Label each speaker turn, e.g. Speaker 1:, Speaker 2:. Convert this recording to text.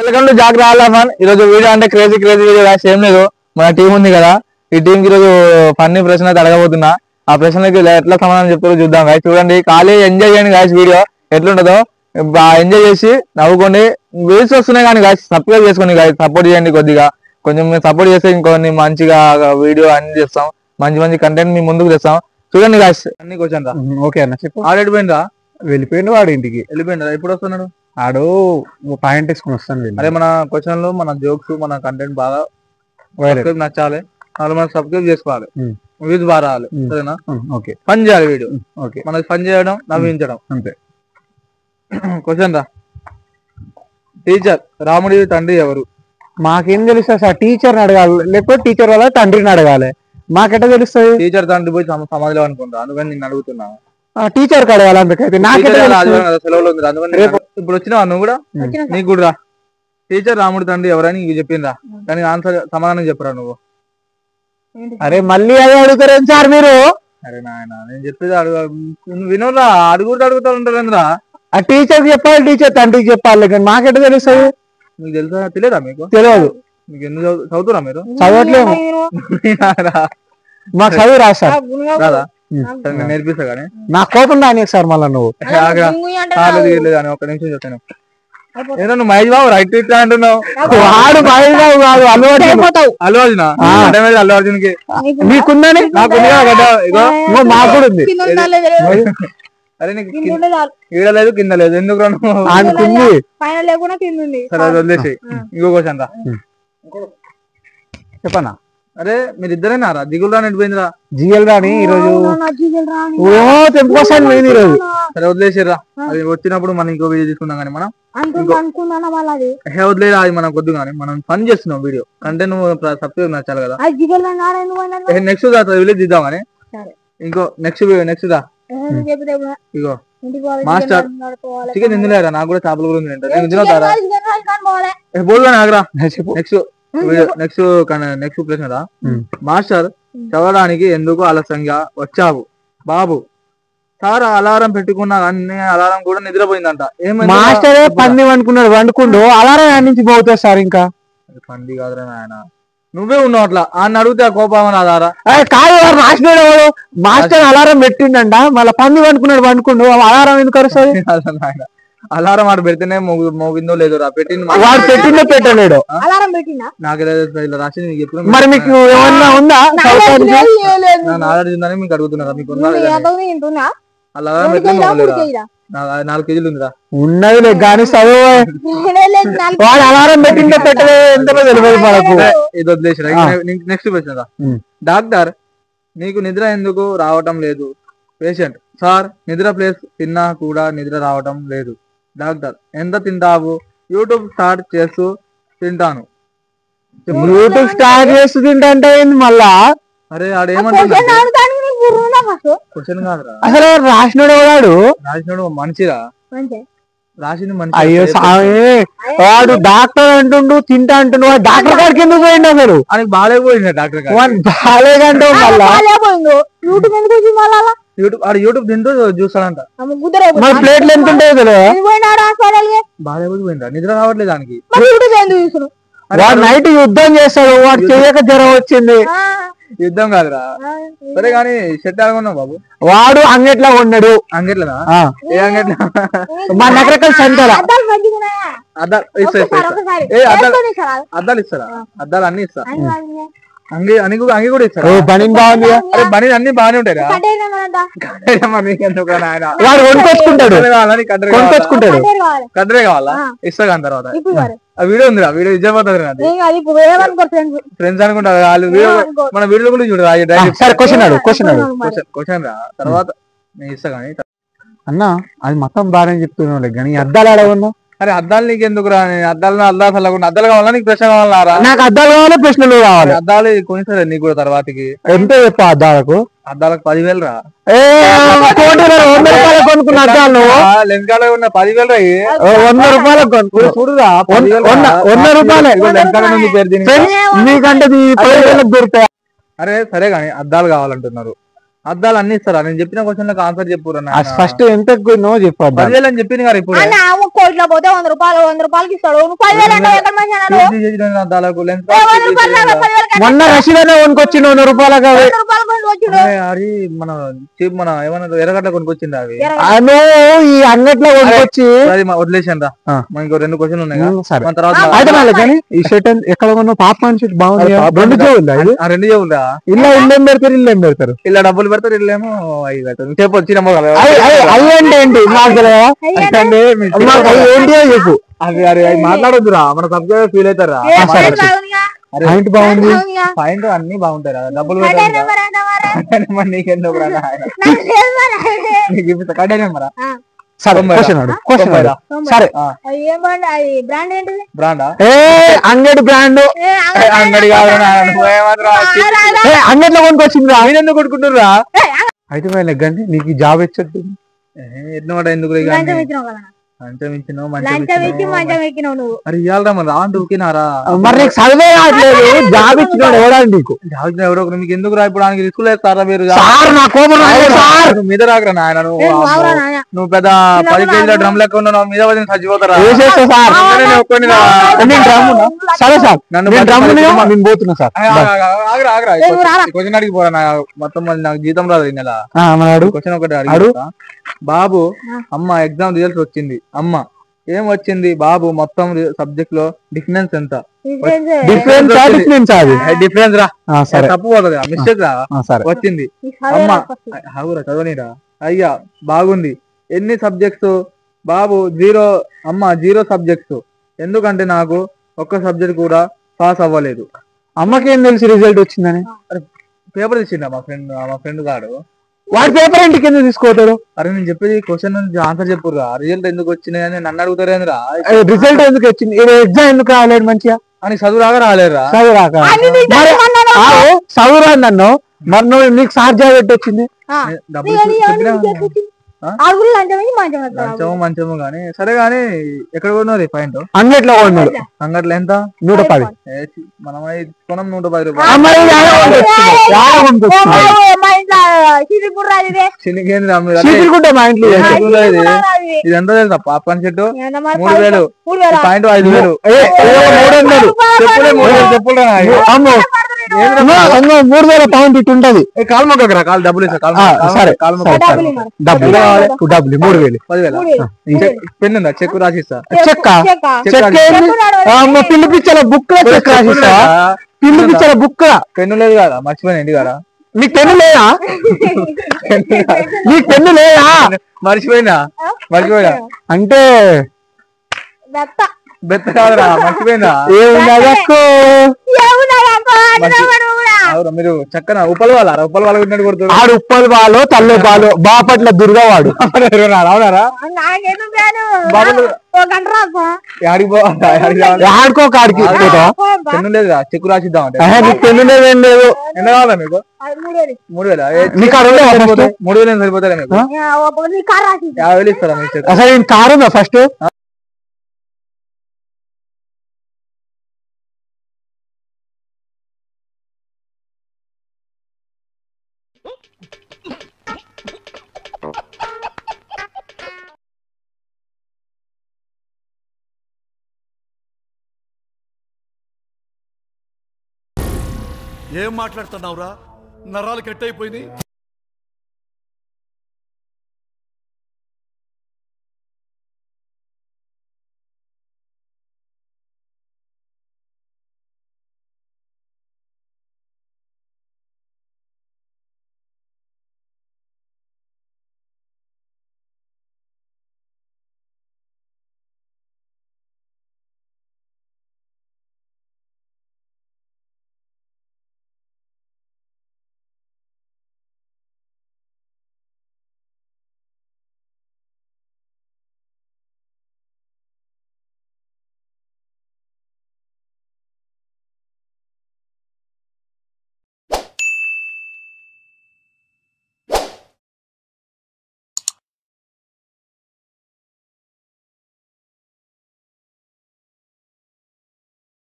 Speaker 1: Welcome to Jack రాలామన్. ఈరోజు video అంటే crazy video ఏం లేదు. మన టీం ఉంది కదా, ఈ టీం కి ఈరోజు ఫన్నీ ప్రశ్న అయితే అడగబోతున్నా. ఆ ప్రశ్నకి ఎట్లా సమాధానం చెప్తారో చూద్దాం గాయస్. చూడండి, ఖాళీ ఎంజాయ్ చేయండి గాయస్. వీడియో ఎట్లుంటుందో ఎంజాయ్ చేసి నవ్వుకోండి. వీల్స్ వస్తున్నాయి కానీ గాయస్ సబ్స్క్రైబ్ చేసుకోండి గాయస్, సపోర్ట్ చేయండి. కొద్దిగా కొంచెం మీరు సపోర్ట్ చేస్తే ఇంకొన్ని మంచిగా వీడియో అన్ని చేస్తాం, మంచి కంటెంట్ మీ ముందుకు తెస్తాం. చూడండి గాయస్, అన్ని క్వశ్చన్ రా. ఓకే అన్న చెప్పు. ఆల్రెడీ పోయిందా? వెళ్ళిపోయిండు వాడు, ఇంటికి వెళ్ళిపోయిందా? ఎప్పుడు వస్తున్నాడు ఆడు? పాయింట్ తీసుకుని వస్తాను. అరే మన క్వశ్చన్ లో మన జోక్స్ మన కంటెంట్ బాగా నచ్చాలి, వాళ్ళు మనకు సబ్స్క్రైబ్ చేసుకోవాలి, వ్యూస్ బాగా రావాలి. సరేనా? ఓకే, ఫన్ చేయాలి వీడియో. ఓకే, మనకి ఫన్ చేయడం, నవ్వించడం అంతే. క్వశ్చన్ రా. టీచర్ రాముడి తండ్రి ఎవరు?
Speaker 2: మాకేం తెలుస్తా సార్? టీచర్ని అడగాలి, లేకపోతే టీచర్ వాళ్ళ తండ్రిని అడగాలి. మాకెట్లా తెలుస్తుంది?
Speaker 1: టీచర్ తండ్రి పోయి సమాధిలో అనుకుంటా, అందుకని నిన్ను అడుగుతున్నా.
Speaker 2: టీచర్ అడగాలి. అందుకైతే
Speaker 1: సెలవులు ఉంది, అందుకని ఇప్పుడు వచ్చినావా నువ్వు కూడా? నీకు కూడా రా. టీచర్ రాముడి తండ్రి ఎవరని చెప్పిందా, కానీ ఆన్సర్ సమాధానం చెప్పరా నువ్వు?
Speaker 2: అరే మళ్ళీ అదే అడుగుతారేం సార్ మీరు?
Speaker 1: అరే నాయన, నేను చెప్పేది వినోరా, అడుగుతా ఉంటారా?
Speaker 2: ఆ టీచర్ చెప్పాలి, టీచర్ తండ్రికి చెప్పాలి, కానీ మాకెట్లా తెలుస్తుంది?
Speaker 1: మీకు తెలుసా? తెలియదా? మీకు
Speaker 2: తెలియదు.
Speaker 1: మీకు ఎందుకు చదువుతురా మీరు?
Speaker 2: చదవట్లేము, మాకు చదువు రా సార్.
Speaker 1: రాదా? నేర్పిస్తా కానీ
Speaker 2: నా కోపం రాని సార్. మళ్ళా నువ్వు
Speaker 1: అని ఒక నిమిషం చెప్తాను. ఏదో నువ్వు మహేష్ బాబు రైట్ ఇట్లా అంటున్నావు.
Speaker 2: వాడు మహేష్ బాబు కాదు, అల్లు అర్జున్.
Speaker 1: అల్లు అర్జున్ కి
Speaker 2: నీకుందని?
Speaker 1: నాకు
Speaker 2: మాకు కూడా ఉంది.
Speaker 1: అరే నీకు ఈడ లేదు కింద లేదు, ఎందుకు రాను? సరే వదిలేసి ఇంకో క్వశ్చన్ రా.
Speaker 2: చెప్పనా?
Speaker 1: అరే మీరిద్దరేనా రా? దిగులు రాని పోయిందిరా.
Speaker 2: జిగల్ రాని ఈరోజు తెంపుకోసాను పోయింది ఈరోజు.
Speaker 1: సరే వదిలేసిరా, అది వచ్చినప్పుడు మనం ఇంకో వీడియో తీసుకుందాం. కానీ మనం వదిలేదు, అది మనం కొద్దిగా కానీ మనం ఫన్ చేస్తున్నాం వీడియో. అంటే నువ్వు సబ్స్క్రైబ్ నచ్చాలి కదా. నెక్స్ట్ విలేజ్ దిద్దాం కానీ ఇంకో నెక్స్ట్ దా. ఇగో మాస్టర్ చికెన్ తినలేరా? నాకు కూడా చేపల గురించి నేను తినవుతారా? బోల్గానే ఆగరా. నెక్స్ట్ ప్రశ్న రా. మాస్టర్ చదవడానికి ఎందుకు ఆలస్యంగా వచ్చావు? బాబు సార్ అలారం పెట్టుకున్నా కానీ అలారం కూడా నిద్రపోయిందంట. ఏమైంది?
Speaker 2: మాస్టర్ పంది వండుకున్నాడు, వండుకుంటూ అలారం నుంచి పోతుంది సార్. ఇంకా
Speaker 1: పంది కాదురా నాయన, నువ్వే ఉన్నావు అట్లా. ఆయన అడిగితే కోపం రాదారా?
Speaker 2: కాదు, రాసినాడు మాస్టర్ అలారం పెట్టిండంట, మళ్ళీ పంది వండుకున్నాడు, వండుకుంటూ అలారం ఎందుకు అరుస్తుంది?
Speaker 1: అలారం ఆడు పెడితేనే మోగిందో లేదో రా. పెట్టింది
Speaker 2: వాడు పెట్టిందో పెట్టలేడు,
Speaker 1: నాకు రాసింది. మీకు ఎప్పుడు
Speaker 2: మరి మీకు ఏమన్నా ఉందా?
Speaker 1: ఆలోచిందని మీకు అడుగుతున్నారా? మీకు ఉందా? అలారం పెట్టిన 4 కేజీలు ఉందిరా.
Speaker 2: ఉన్నది కానీ చదువు వాడు అలారం పెట్టిందో పెట్టలే ఎంతలో తెలియదు మనకు.
Speaker 1: ఇది వదిలేసారా. నెక్స్ట్ క్వశ్చన్ రా. డాక్టర్ నీకు నిద్ర ఎందుకు రావటం లేదు? పేషెంట్ సార్ నిద్ర ప్లేస్ తిన్నా కూడా నిద్ర రావటం లేదు. డాక్టర్ ఎంత తింటావు? యూట్యూబ్ స్టార్ట్ చేస్తూ తింటాను.
Speaker 2: యూట్యూబ్ స్టార్ట్ చేస్తూ తింటా అంటే మళ్ళా?
Speaker 1: అరే ఆడేమంటున్నా క్వశ్చన్ కాదురా.
Speaker 2: అసలు రాసినాడు వాడు,
Speaker 1: రాసినాడు మనిషిరా, రాసింది మనిషి.
Speaker 2: అయ్యో వాడు డాక్టర్ అంటుండు, తింటా అంటుండు. వాడు డాక్టర్ కాడికి ఎందుకు పోయిండు? అసలు
Speaker 1: ఆయనకి బాగాలేకపోయింది డాక్టర్
Speaker 2: బాగాలేదంటే
Speaker 1: యూట్యూబ్ తింటూ చూస్తాడంట.
Speaker 2: మన ప్లేట్లు ఎంత ఉంటాయో తెలియదు.
Speaker 1: బాగాలేకపోయిందా? నిద్ర రావట్లేదు దానికి.
Speaker 2: వాడు నైట్ యుద్ధం చేస్తాడు, వాడు చేయక జ్వరం వచ్చింది.
Speaker 1: యుద్ధం కాదురా. సరే కానీ షర్ట్ ఆడుకున్నావు బాబు.
Speaker 2: వాడు అంగెట్లా ఉన్నాడు.
Speaker 1: అంగెట్లనా? ఏ అంగెట్లా?
Speaker 2: మా నగరకల్ సెంటర్
Speaker 1: అద్దాలు ఇస్తారా? అద్దాలు అన్ని ఇస్తా. అంగి కూడా ఇస్తారా?
Speaker 2: బనీన్ బాగుంది.
Speaker 1: అరే బనీన్ అన్ని బాగానే ఉంటాయి.
Speaker 2: వాడు కొనుకొచ్చుకుంటాడు,
Speaker 1: కడ్రే కావాలా? ఇస్తా కానీ తర్వాత. ఆ వీడియో ఉందిరా, వీడియో ఇజ్జపోతుంది. ఫ్రెండ్స్ అనుకుంటారు వాళ్ళు. మన వీడియో కూడా చూడరా. క్వశ్చన్ రా తర్వాత నేను ఇస్తా కానీ.
Speaker 2: అన్నా అది మొత్తం బాగానే చెప్తున్నావు కానీ అద్దాలు ఆడవన్నా.
Speaker 1: అరే అద్దాలు నీకు ఎందుకు రా? అద్దాలు అద్దాలు కావాలా? నీకు ప్రశ్న కావాలా?
Speaker 2: నాకు అద్దాలు కావాలి, ప్రశ్నలు కావాలి.
Speaker 1: అద్దాలు కొనిస్తారా నీకు కూడా తర్వాతకి?
Speaker 2: ఎంత చెప్పా అద్దాలకు?
Speaker 1: అద్దాలకు 10,000 రా.
Speaker 2: 100 రూపాయలు కొనుక్కున్న అద్దాలు
Speaker 1: లెంకాలో ఉన్న 10,000 రా.
Speaker 2: 100 రూపాయలు
Speaker 1: చూడురా,
Speaker 2: 100 రూపాయలే మీకంటే 10,000 దొరుకుతాయి.
Speaker 1: అరే సరే గాని అద్దాలు కావాలంటున్నారు. అద్దాలు అన్ని ఇస్తారా? నేను చెప్పిన క్వశ్చన్ ఆన్సర్ చెప్పురా.
Speaker 2: ఫస్ట్ ఎంత నువ్వు చెప్పు
Speaker 1: 10,000 అని చెప్పింది కదా ఇప్పుడు.
Speaker 3: కోట్లో పోతే 100 రూపాయలకి ఇస్తాడు. నువ్వు 10,000 అంటే ఎక్కడ మంచి అన్నారు?
Speaker 1: అద్దాలకు లెన్స్
Speaker 2: మొన్న రషీదనే కొనుకొచ్చి 100 రూపాయలకు అవి.
Speaker 1: అది మన ఏమన్నా ఎర్రగడ్డ కొనుకొచ్చింది అవి.
Speaker 2: నువ్వు ఈ అంగట్లో కొనుకొచ్చి
Speaker 1: వదిలేసాను రా. ఇంకో 2 క్వశ్చన్లు ఉన్నాయి
Speaker 2: సరే.
Speaker 1: తర్వాత
Speaker 2: కానీ ఈ షర్ట్ ఎక్కడ కొన్నావు? పాప్కార్న్ షర్ట్ బాగుంది. 2 జేబులు
Speaker 1: 2 జేబులురా.
Speaker 2: ఇలా ఇల్లేం పెడతారు, ఇల్లేం పెడతారు.
Speaker 1: ఇలా డబ్బులు పెడతారు, ఇల్లేమో అవి పెడతారు. చెప్పు వచ్చిన
Speaker 2: అవి అంటే ఏంటి నాకు తెలియదా? ఏంటి చెప్పు.
Speaker 1: అవి అరే మాట్లాడొద్దురా, మన సబ్స్క్రైబర్ ఫీల్ అవుతారా.
Speaker 2: పాయింట్ బాగుంది,
Speaker 1: పాయింట్ అన్ని బాగుంటాయి రా. డబ్బులు నీకెందుకు రా? కడే నెంబరా?
Speaker 2: సరే సరే.
Speaker 1: బ్రాండా?
Speaker 2: అంగడి బ్రాండ్.
Speaker 1: అంగడి కాదు,
Speaker 2: అంగడిలో కొనుకొచ్చింది.
Speaker 1: మీరు ఎందుకు కొట్టుకుంటుర్రా?
Speaker 2: 5,000 గండి నీకు జాబ్ ఇచ్చొద్దు.
Speaker 1: ఎన్నోట ఎందుకు మరి ఇవ్వాలరా. మరి రాండి ఊకినారా?
Speaker 2: మరి నీకు చదివే రావట్లేదు, జాబ్ ఇచ్చినాడు ఎవడండి నీకు?
Speaker 1: జాబ్ ఇచ్చిన ఎవరో మీకు ఎందుకు రా? ఇప్పుడు ఆయనకి రిస్క్ లేస్తారా మీరు?
Speaker 2: నా కోపం
Speaker 1: మీద రాకరా నాయన. నువ్వు పెద్ద 10 కేజీల డ్రమ్ లెక్క ఉన్నావు, మీద వదిలి చచ్చిపోతారా?
Speaker 2: సరే సార్, నేను పోతున్నా సార్.
Speaker 1: క్వశ్చన్ అడిగి పోరా. మొత్తం మళ్ళీ నాకు జీతం రాదు ఈ నెల. క్వశ్చన్ ఒకటి అడుగు. బాబు అమ్మ ఎగ్జామ్ రిజల్ట్స్ వచ్చింది. అమ్మ ఏం వచ్చింది? బాబు మొత్తం సబ్జెక్ట్ లో డిఫరెన్స్ ఎంత? డిఫరెన్స్ రా. తప్పు పోతుంది, మిస్టేక్ రా. వచ్చింది. అమ్మ చదవనిరా. అయ్యా బాగుంది. ఎన్ని సబ్జెక్ట్స్? బాబు 0. అమ్మ 0 సబ్జెక్ట్స్. ఎందుకంటే నాకు ఒక్క సబ్జెక్ట్ కూడా పాస్ అవ్వలేదు.
Speaker 2: అమ్మకేం తెలుసు రిజల్ట్ వచ్చిందని?
Speaker 1: పేపర్ ఇచ్చిందా మా ఫ్రెండ్ గాడు.
Speaker 2: వాడి పేపర్ ఇంటికి ఎందుకు తీసుకోతాడు?
Speaker 1: అరే నేను చెప్పేది క్వశ్చన్ ఆన్సర్ చెప్పురా. రిజల్ట్ ఎందుకు వచ్చినాయి అని నన్ను అడుగుతారేంద్రా?
Speaker 2: రిజల్ట్ ఎందుకు వచ్చింది? ఎగ్జామ్ ఎందుకు రాలేదు మంచిగా?
Speaker 1: అని చదువు రాగా రాలేరా?
Speaker 2: చదువు రాక చదువు రాదు నన్ను. మరి నువ్వు నీకు సార్ జాబ్ ఎట్టి వచ్చింది?
Speaker 1: మంచము గానీ సరే. గానీ ఎక్కడ కొన్నారు పాయింట్?
Speaker 2: అంగట్లో కొన్నాడు.
Speaker 1: అంగట్లో ఎంత?
Speaker 2: 110.
Speaker 1: మనం కొనం 110 రూపాయలు. ఇది ఎంత తెలుసా? పాప్కార్న్ చెట్టు 3,000, పాయింట్ 5,000, 300 చెప్పులు.
Speaker 2: 3,000 పాయింట్ ఇటు ఉంటది.
Speaker 1: కాలు మొక్కరా. కాలు డబ్బులు ఇస్తా. సరే డబ్బులు 3,000, 10,000. పెన్ను ఉందా? చెక్ రాసిస్తా.
Speaker 2: పిలిపించాల బుక్ చెక్ రాసిస్తా. పిలిపించాల బుక్.
Speaker 1: పెన్ను లేదు కదా, మర్చిపోయినా ఇంటి కదా.
Speaker 2: నీకు పెన్ను లేదా? నీకు పెన్ను లేదా?
Speaker 1: మర్చిపోయినా
Speaker 2: అంటే
Speaker 1: బెత్త కాదురా, మర్చిపోయినా. మీరు చక్కన ఉప్పల వాళ్ళ కొట్టినట్టు కొడుతారు.
Speaker 2: ఆడు ఉప్పల వాళ్ళు, తల్లి వాళ్ళు, బాపట్ల దుర్గవాడు.
Speaker 1: అవునారా?
Speaker 2: ఆడుకో కాడికి
Speaker 1: పెన్ను లేదా? చెక్కు రాసిద్దాం అంటే.
Speaker 2: నీకు పెన్ను లేదేం లేదు.
Speaker 1: ఎంత కావాలా మీకు? 3,000.
Speaker 2: నీకు
Speaker 1: 3,000 సరిపోతారా మీకు? 50,000 ఇస్తారా మీకు?
Speaker 2: అసలు నేను కారు ఉందా ఫస్ట్?
Speaker 4: ఏం మాట్లాడుతున్నావురా? నరాలు కట్ అయిపోయింది.